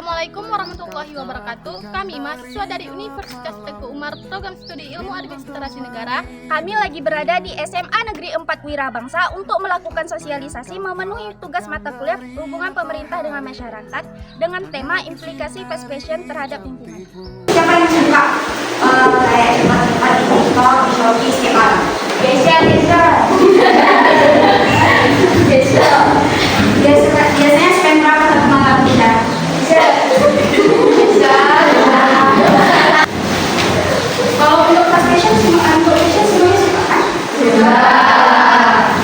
Assalamualaikum warahmatullahi wabarakatuh. Kami mahasiswa dari Universitas Teguh Umar, Program Studi Ilmu Administrasi Negara. Kami lagi berada di SMA Negeri 4 Wirabangsa untuk melakukan sosialisasi memenuhi tugas mata kuliah hubungan pemerintah dengan masyarakat dengan tema implikasi fast fashion terhadap lingkungan. Siapa yang suka kayak cepat-cepat di TikTok, di Shopee, siapa? Biasanya spend berapa satu malam kita? Kalau untuk fast fashion semuanya suka kan?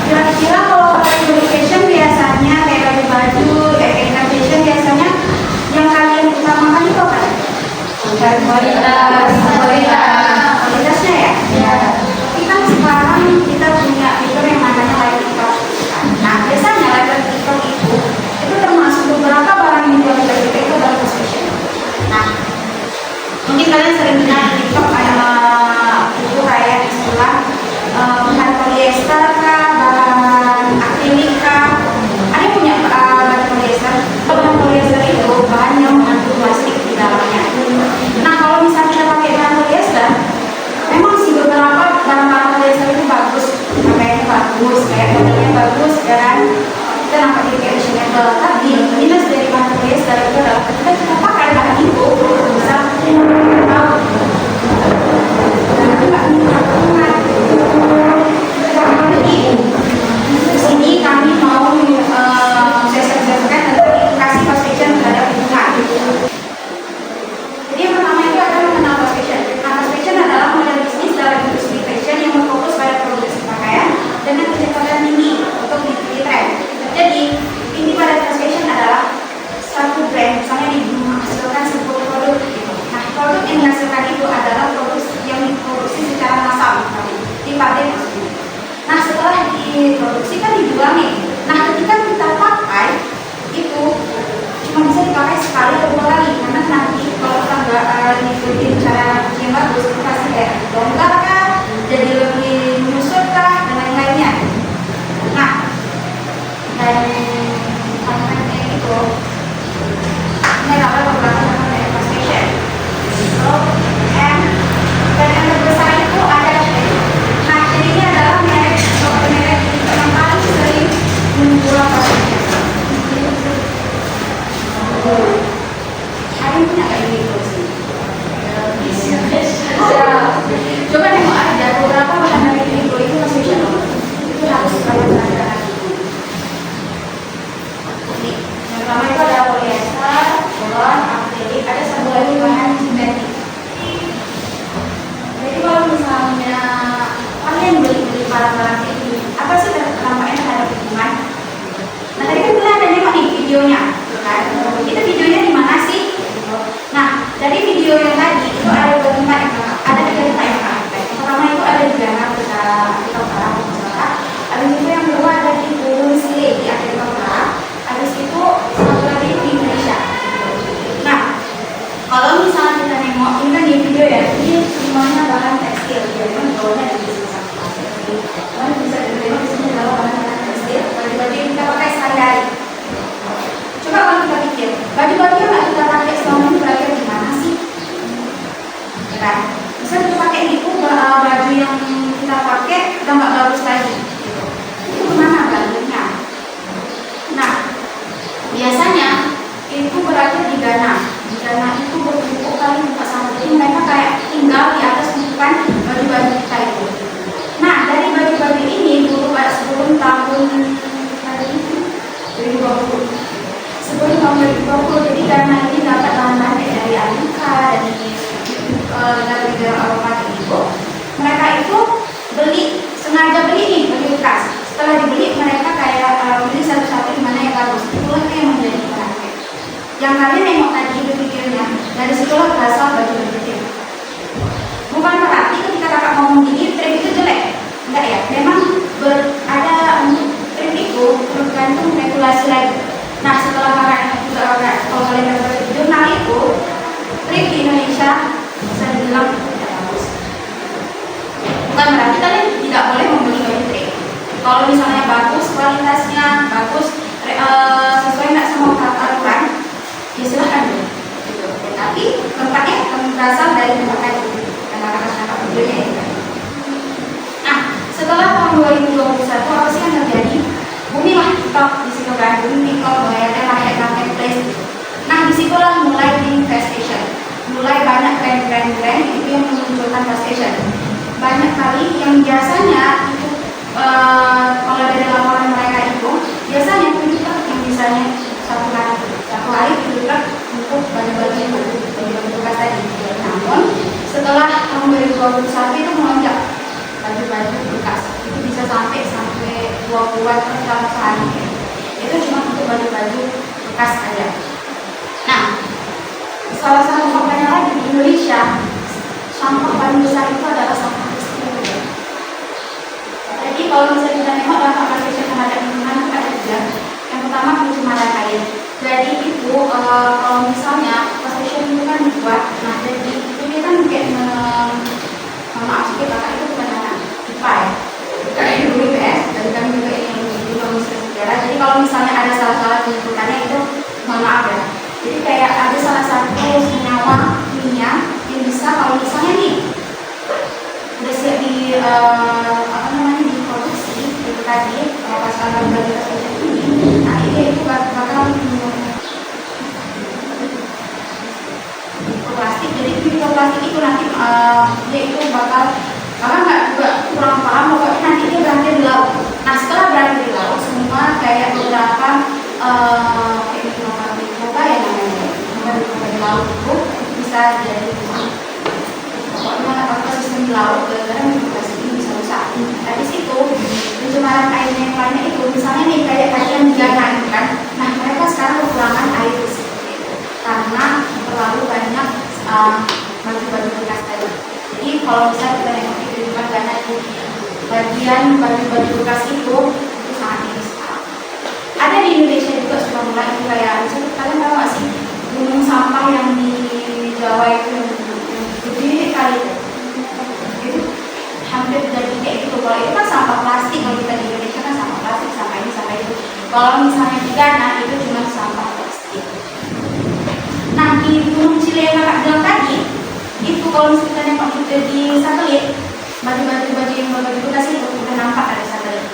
Kira-kira kalau pakai fashion biasanya kayak baju-baju, kayak fashion biasanya yang kalian utamakan itu apa? Kualitasnya ya? Iya. Tapi kan sekarang kita punya fitur yang namanya live TikTok. Nah, biasanya live TikTok itu termasuk beberapa barang yang dijual di TikTok itu adalah fast fashion. Nah, mungkin kalian sering dengar di TikTok itu kayak istilah bahan polyester kah, bahan akrilik kah. Ada yang punya bahan polyester. Bahan polyester itu bahan yang mengandung plastik di dalamnya. Nah, kalau misalnya kita pakai bahan polyester, memang sih beberapa barang-barang polyester itu bagus, pakaiannya bagus, kayak modelnya bagus, kan? Kita nampak jadi kayak fashionable. Tapi minus dari bahan polyester itu adalah ketika kita pakai bahan itu bisa tahu di sini kami mau sosialisasikan tentang edukasi fast fashion terhadap lingkungan. Jadi yang pertama itu adalah mengenal fast fashion. Nah, fast fashion adalah model bisnis dalam industri fashion yang berfokus pada produksi pakaian dengan kecepatan tinggi untuk mengikuti tren. Jadi inti pada fast fashion adalah satu brand misalnya menghasilkan sebuah produk gitu. Nah, produk yang dihasilkan itu adalah produk yang diproduksi secara massal di pabrik tersebut. Nah, setelah diproduksi kan dijual nih. Nah, ketika kita pakai itu cuma bisa dipakai sekali atau dua kali, karena nanti kalau kita nggak ngikutin cara yang bagus, itu pasti kayak longgar kah, jadi lebih menyusut kah, dan lain-lainnya. Nah, dan kontennya itu ini adalah beberapa konten fast fashion. So, and yang terbesar itu ada Shein. Nah, Shein ini adalah merek yang paling sering menjual fast fashion. Ada yang punya kayak gitu sih. Coba tengok aja beberapa bahan dari Uniqlo itu fast fashion loh. Itu harus kalian belajar. Nih, yang pertama itu ada polyester, polyester, akrilik, ada satu lagi bahan sintetik. Jadi kalau misalnya kalian beli barang-barang ini, apa sih dampaknya terhadap lingkungan? Nah, tadi kan kalian ada nengok nih videonya, kan? Itu videonya di mana sih? Nah, dari video yang tadi itu ada dua tempat yang ada tiga tempat yang pakai. Yang pertama itu ada di Ghana, kita Utara, habis itu yang kedua ada di Gunung Sile di Afrika Utara, habis itu satu lagi di Indonesia. Nah, kalau misalnya kita nengok ini kan di video ya, ini semuanya bahan tekstil, jadi kan bawahnya ada di sini satu plastik. Kalian bisa dilihat di sini adalah bahan tekstil, baju-baju yang kita pakai sehari-hari. Coba kalau kita pikir, baju-baju yang nggak kita pakai selama ini berakhir di mana sih? Ya kan? Bisa kita pakai itu baju yang kita pakai udah nggak bagus lagi. Itu kemana berakhirnya? Nah, biasanya itu berakhir di Ghana. Di Ghana itu bertumpuk kali muka sama, jadi mereka kayak tinggal di atas tumpukan baju-baju kita itu. Nah, dari baju-baju ini dulu pada sebelum tahun 2020. Sebelum tahun 2020, jadi Ghana ini dapat bahan-bahan dari Amerika, dari negara Eropa itu. Mereka itu sengaja beli nih baju bekas. Setelah dibeli, mereka kayak beli satu-satu di mana yang bagus. Itulah yang menjadi menarik. Yang kalian nengok tadi itu videonya, dari situlah berasal baju-baju itu. Bukan berarti ketika kakak ngomong gini, trik itu jelek. Enggak ya, memang ada untuk trik itu tergantung regulasi lagi. Nah, setelah kalau kalian dapat jurnal itu, trik di Indonesia bisa dibilang tidak bagus. Bukan berarti kalian tidak boleh membeli baju trik. Kalau misalnya bagus kualitasnya, bagus sesuai nggak sama peraturan, ya silahkan dulu. berasal dari tempat tadi dan kakak videonya itu. Nah, setelah tahun 2021 apa sih yang terjadi? Booming lah TikTok di situ kan, booming TikTok, banyak marketplace. Nah, disitulah mulai di fast fashion, mulai banyak brand itu yang memunculkan fast fashion. Banyak kali yang biasanya itu kalau dari laporan mereka itu biasanya itu yang misalnya satu hari itu untuk baju-baju bekas tadi. Namun setelah tahun 2021 itu melonjak baju-baju bekas itu bisa sampai 20-an dalam sehari. Itu cuma untuk baju-baju bekas aja. Nah, salah satu faktanya lagi di Indonesia, sampah paling besar itu adalah sampah plastik. Jadi kalau misalnya kita nengok dampak plastik terhadap lingkungan itu ada tiga. Yang pertama pencemaran air. Jadi itu kalau misalnya plastik itu kan dibuat, nah jadi itu dia kan kayak maaf sedikit kakak itu bukan anak IPA ya. Kakak itu dulu IPS dan kami juga yang di Komisi Sejarah. Jadi kalau misalnya ada salah-salah penyebutannya itu mohon maaf ya. Jadi kayak ada salah satu senyawa kimia yang bisa kalau misalnya nih udah siap di diproduksi itu tadi pas kalau bagi fashion ini, nah itu bakal mikroplastik. Jadi mikroplastik itu nanti dia itu bakal nggak juga kurang paham pokoknya nanti dia berakhir di laut. Nah setelah berakhir di laut semua kayak beberapa kayak mikroba ya namanya di laut itu bisa jadi pokoknya ekosistem di laut gara-gara mikroplastik ini bisa rusak. Habis itu pencemaran airnya yang lainnya itu misalnya nih kayak tadi yang dijaga itu kan, nah mereka sekarang kekurangan air seperti itu karena terlalu banyak baju-baju bekas tadi. Jadi kalau misalnya kita nengok di kehidupan banyak di bagian baju-baju bekas itu sangat tinggi sekali. Ada di Indonesia juga sudah mulai itu kayak misalnya kalian tahu nggak sih gunung sampah yang di Jawa itu yang gede kali itu hampir jadi kayak gitu. Kalau itu kan sampah plastik, kalau kita di Indonesia kan sampah plastik, sampah ini, sampah itu. Kalau misalnya di Ghana itu cuma sampah plastik. Nah di Gunung Cile yang kakak bilang tadi itu kalau misalnya nengok di satelit baju-baju yang berbaju bekas itu udah nampak ada satelit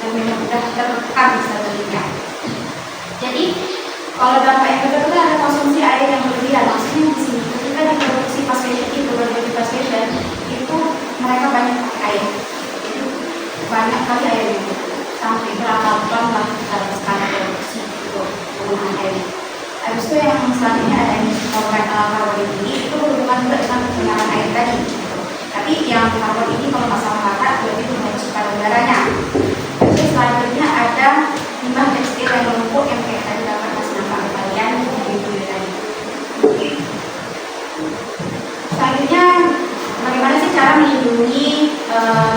dan memang udah terekam di satelitnya. Jadi kalau dampak yang kedua ada konsumsi air yang berlebihan. Maksudnya di sini ketika diproduksi fast fashion itu baju fast fashion itu mereka banyak pakai air, itu banyak kali air itu sampai berapa ton lah dalam sekali produksi itu penggunaan air. Habis itu yang selanjutnya ada emisi karbon ini itu berhubungan juga dengan pencemaran air tadi. Tapi yang karbon ini kalau masalah kata berarti itu mencemar udaranya. Terus selanjutnya ada limbah tekstil yang menumpuk yang kayak tadi dapat kasih nampak ke kalian di video tadi. Selanjutnya bagaimana sih cara melindungi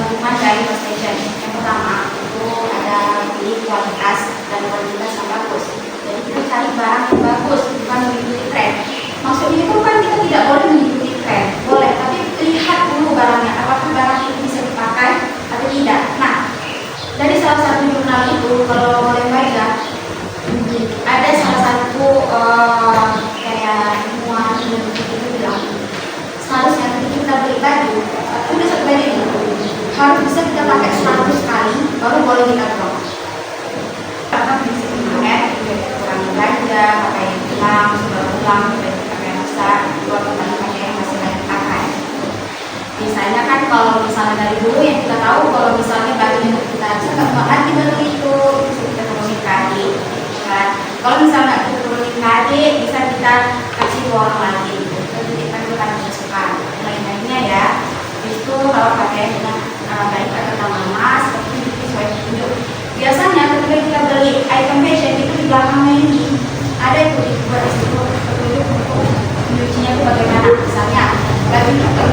lingkungan dari fast fashion? Yang pertama itu ada pilih kualitas dan kualitas yang bagus. Jadi kita cari barang yang bagus, bukan mengikuti tren. Maksudnya itu kan kita tidak boleh mengikuti tren, boleh, tapi lihat dulu barangnya, apakah barang itu bisa dipakai atau tidak. Nah, dari salah satu jurnal itu, kalau boleh baca, ada salah satu kayak ilmuwan itu bilang, seharusnya ketika kita beli baju, udah satu baju itu harus bisa kita pakai 100 kali, baru boleh kita buang. Karena prinsip kemarin, kurangi belanja, pakai yang hilang, sudah ulang, pakai yang besar, buat kembali pakai yang masih banyak pakai. Misalnya kan kalau misalnya dari dulu yang kita tahu kalau misalnya baju yang kita bisa nggak ganti baju itu bisa kita turunin kali, kan? Kalau misalnya nggak kita turunin kali bisa kita kasih ke orang lagi, jadi kita bukan masukan lain-lainnya ya. Itu kalau pakai dengan baik atau nama seperti itu sesuai petunjuk. Biasanya ketika kita beli item fashion itu di belakangnya ini ada itu dibuat di situ petunjuk untuk mencucinya itu bagaimana. Misalnya baju itu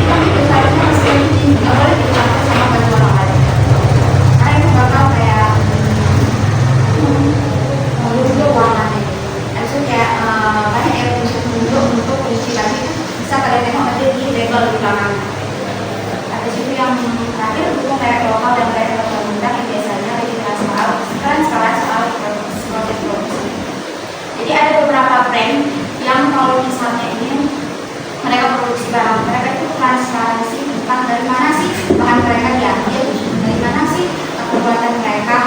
baju itu seharusnya masih dicuci, nggak boleh dicampur sama baju orang lain karena itu bakal kayak menunjuk warnanya. Habis itu kayak banyak yang menunjuk untuk mencuci baju itu bisa kalian tengok aja di label di belakangnya. Habis itu yang terakhir untuk merek lokal dan merek terundang yang biasanya registrasi soal proses produksi. Jadi ada beberapa brand yang kalau misalnya ini mereka produksi barang mereka itu transparansi tentang dari mana sih bahan mereka diambil, dari mana sih pembuatan mereka.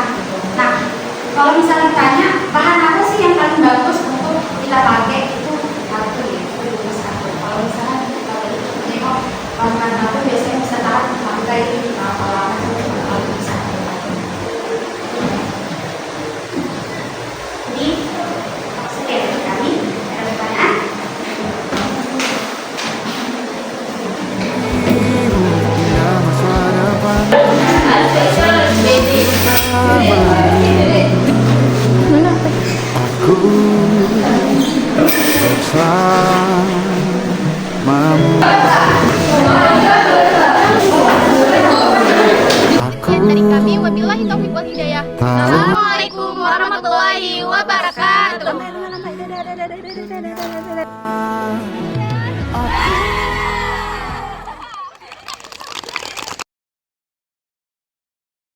Nah, kalau misalnya ditanya bahan apa sih yang paling bagus untuk kita pakai, itu kartu ya, itu nomor satu. Kalau misalnya kita tengok bahan kartu biasanya bisa tahan sampai berapa lama sih kalau bisa. Jadi sekian dari kami. Ada pertanyaan? Aku bersamamu. Sekian dari kami, wabillahi taufiq wal hidayah. Assalamualaikum warahmatullahi wabarakatuh. Tahu